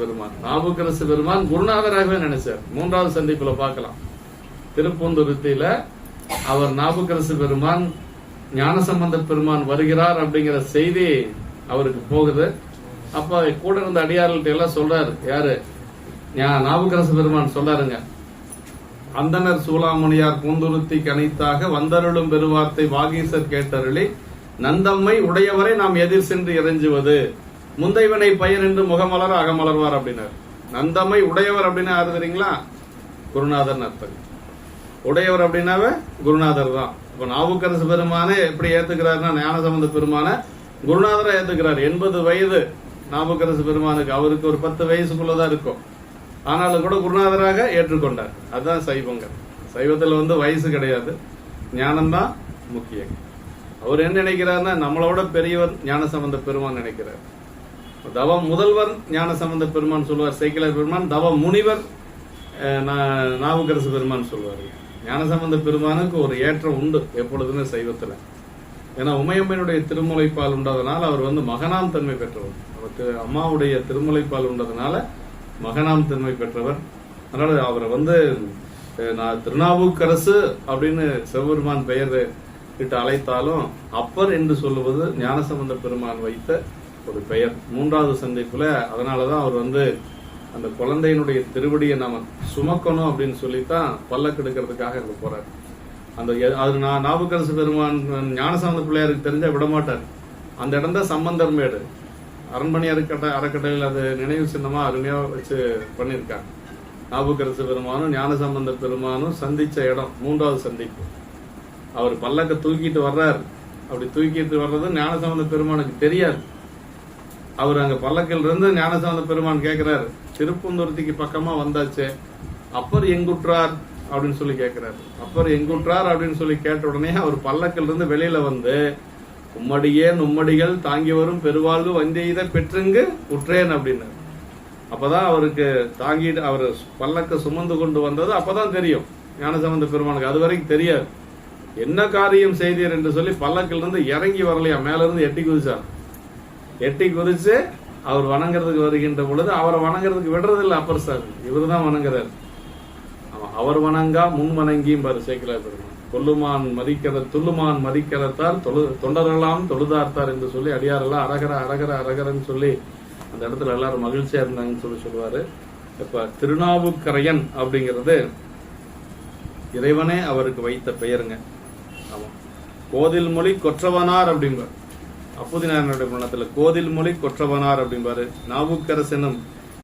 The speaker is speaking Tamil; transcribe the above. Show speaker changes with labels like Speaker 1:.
Speaker 1: பெருமான். நாவுக்கரசு பெருமான் குருநாதராகவே நினைச்சார். மூன்றாவது சந்திப்புல பார்க்கலாம். திருப்பூந்துருத்தியில அவர் நாவுக்கரசு பெருமான் ஞானசம்பந்த பெருமான் வருகிறார் அப்படிங்கிற செய்தி அவருக்கு போகுது. அப்ப கூட இருந்த அடியார்கள்ட்ட எல்லாம் சொல்றாரு. யாரு? நாவுக்கரசு பெருமான் சொல்றாருங்க. அந்தனர் சூளாமணியார் பூந்துருத்தி கணித்தாக வந்தருளும் பெருவார்த்தை வாகீசர் கேட்டருளி நந்தம்மை உடையவரை நாம் எதிர் சென்று இறைஞ்சுவது முந்தைவனை பயன் என்று முகமலர் அகமலர்வார் அப்படின்னாரு. நந்தம்மை உடையவர் அப்படின்னா யாரு தெரியுங்களா? குருநாதர் அர்த்தம். உடையவர் அப்படின்னாவே குருநாதர் தான். இப்ப நாவுக்கரசு பெருமானே எப்படி ஏத்துக்கிறாருன்னா ஞானசம்பந்த பெருமான குருநாதரா ஏத்துக்கிறார். 80 வயது நாவுக்கரசு பெருமானுக்கு. அவருக்கு ஒரு 10 வயசுக்குள்ளதான் இருக்கும். ஆனாலும் கூட குருநாதராக ஏற்றுக்கொண்டார். அதுதான் சைவங்கள். சைவத்துல வயசு கிடையாது, ஞானம்தான் முக்கியம். அவர் என்ன நினைக்கிறாருன்னா நம்மளோட பெரியவர் ஞானசம்பந்த பெருமான் நினைக்கிறார். தவ முதல்வர் ஞானசம்பந்த பெருமான் சொல்லுவார் சேக்கிழார் பெருமான். தவ முனிவர் நாவுக்கரசு பெருமான் சொல்லுவார். ஞானசம்பந்த பெருமானுக்கு ஒரு ஏற்றம் உண்டு எப்பொழுதுமே சைவத்துல. ஏன்னா உமையம்மனுடைய திருமுலைப்பால் உண்டதனால் அவர் மகனாம் தன்மை பெற்றவர். அவருக்கு அம்மாவுடைய திருமுலைப்பால் உண்டதனால மகனாம் தன்மை பெற்றவர். அதனால அவரை திருநாவுக்கரசு அப்படின்னு சிவபெருமான் பெயர் இட்டு அழைத்தாலும் அப்பர் என்று சொல்லுவது ஞானசம்பந்த பெருமான் வைத்த ஒரு பெயர். மூன்றாவது சந்திப்புல அதனாலதான் அவர் அந்த குழந்தையினுடைய திருவடியை நாம சுமக்கணும் அப்படின்னு சொல்லித்தான் பல்லக்கெடுக்கிறதுக்காக அங்க போறாரு. அது நாவுக்கரசு பெருமான் ஞானசம்பந்த பிள்ளையாருக்கு தெரிஞ்சா விடமாட்டார். அந்த இடம் தான் சம்பந்தர் மேடு. அரண்மனை அறக்கட்டளையில் அது நினைவு சின்னமா அருமையா வச்சு பண்ணிருக்காங்க. நாவுக்கரசு பெருமானும் ஞானசம்பந்த பெருமானும் சந்திச்ச இடம் மூன்றாவது சந்திப்பு. அவர் பல்லக்க தூக்கிட்டு வர்றாரு. அப்படி தூக்கிட்டு வர்றது ஞானசம்பந்த பெருமானுக்கு தெரியாது. அவர் அங்க பல்லக்கில் இருந்து ஞானசம்பந்த பெருமான் கேட்கிறாரு, திருப்பூந்துருத்திக்கு பக்கமா வந்தாச்சு, அப்பர் எங்குற்றார் அப்படின்னு சொல்லி கேட்கிறாரு. அப்பர் எங்குற்றார் அப்படின்னு சொல்லி கேட்ட உடனே அவர் பல்லக்கில் இருந்து வெளியில உம்மடியே நும்மடிகள் தாங்கி வரும் பெருவாழ்வு வந்தெய்த பெற்றுங்கு உற்றேன் அப்படின்னு. அப்பதான் அவருக்கு தாங்கிட்டு அவர் பல்லக்க சுமந்து கொண்டு வந்தது அப்பதான் தெரியும் ஞானசம்பந்த பெருமானுக்கு. அது வரைக்கும் தெரியாது. என்ன காரியம் செய்தீர் என்று சொல்லி பல்லக்கில் இருந்து இறங்கி வரலையா, மேல இருந்து எட்டி குதிச்சார். எட்டி குதிச்சு அவர் வணங்குறதுக்கு வருகின்ற பொழுது அவரை வணங்குறதுக்கு விடுறதில்லை அப்பர் சாமி. இவரு தான் வணங்குறாரு. அவர் வணங்கா முன் வணங்கியும் பாரு சேக்கிழார் பெருமான். துள்ளுமான் மதிக்கிறத்தார் தொண்டரெல்லாம் தொழுதார்த்தார் என்று சொல்லி அடியாரெல்லாம் அரகர அரகர அரகரன்னு சொல்லி அந்த இடத்துல எல்லாரும் மகிழ்ச்சியா இருந்தாங்கன்னு சொல்லுவாரு. இப்ப திருநாவுக்கரையன் அப்படிங்கிறது இறைவனே அவருக்கு வைத்த பெயருங்க. ஆமா, கோதில் மொழி கொற்றவனார் அப்படிம்பார். அப்புதினாருடைய மரணத்துல கோதில் மொழி கொற்றவனார் அப்படிம்பாரு. நாவுக்கரசனும்